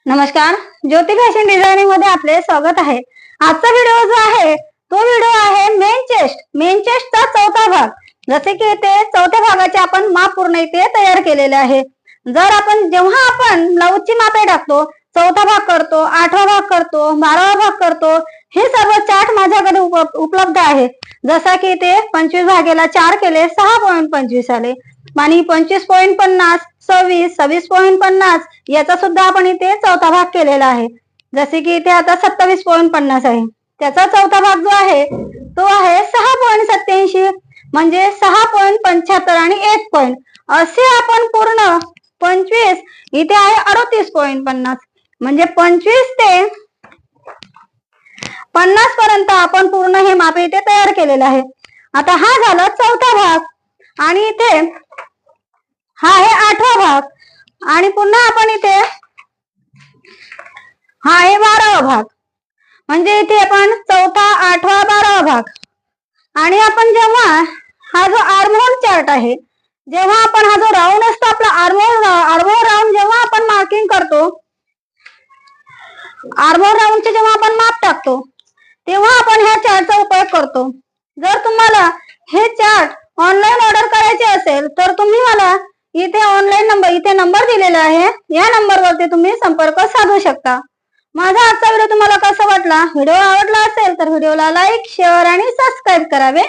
नमस्कार, ज्योती fashion designing मध्ये आपले स्वागत आहे। आजचा व्हिडिओ जो आहे तो व्हिडिओ आहे मेन चेस्टचा चौथा भाग। जसे की इथे चौथ्या भागाचे आपण माप पूर्ण इथे तयार केलेले आहे। जेव्हा आपण ब्लाऊजची मापे टाकतो, चौथा भाग करतो, आठवा भाग करतो, 12वा भाग करतो, हे सर्व चार्ट माझ्याकडे उपलब्ध आहे। जसा की इथे 25 भागेला 4 केले 6.25 आले आणि 25.50, 26, 26.50 याचा सुद्धा आपण इथे चौथा भाग केलेला आहे। जसे की इथे आता 27.50 आहे, त्याचा चौथा भाग जो आहे तो आहे 6.87 म्हणजे 6.75 आणि 1 पॉइंट असे आपण पूर्ण 25 इथे आहे 38.50 म्हणजे 25 ते 50 पर्यंत आपण पूर्ण हे माप इथे तयार केलेलं आहे। आता हा झाला चौथा भाग आणि इथे हा आहे आठवा भाग आणि पुन्हा आपण इथे हा आहे 12वा भाग म्हणजे इथे आपण चौथा, आठवा, 12वा भाग। आणि आपण जेव्हा हा जो आर्महोल चार्ट आहे, जेव्हा आपण हा जो राऊंड असतो आपला आर्महोल राऊंड जेव्हा आपण मार्किंग करतो, आर्महोल राऊंडचे जेव्हा आपण माप टाकतो तेव्हा आपण ह्या चार्टचा उपयोग करतो। जर तुम्हाला हे चार्ट ऑनलाईन ऑर्डर करायचे असेल तर तुम्ही मला इथे ऑनलाईन नंबर दिलेला आहे, या नंबरवरती तुम्ही संपर्क साधू शकता। माझा आजचा व्हिडिओ तुम्हाला कसा वाटला? व्हिडिओ आवडला असेल तर व्हिडिओला लाईक, शेअर आणि सबस्क्राईब करावे।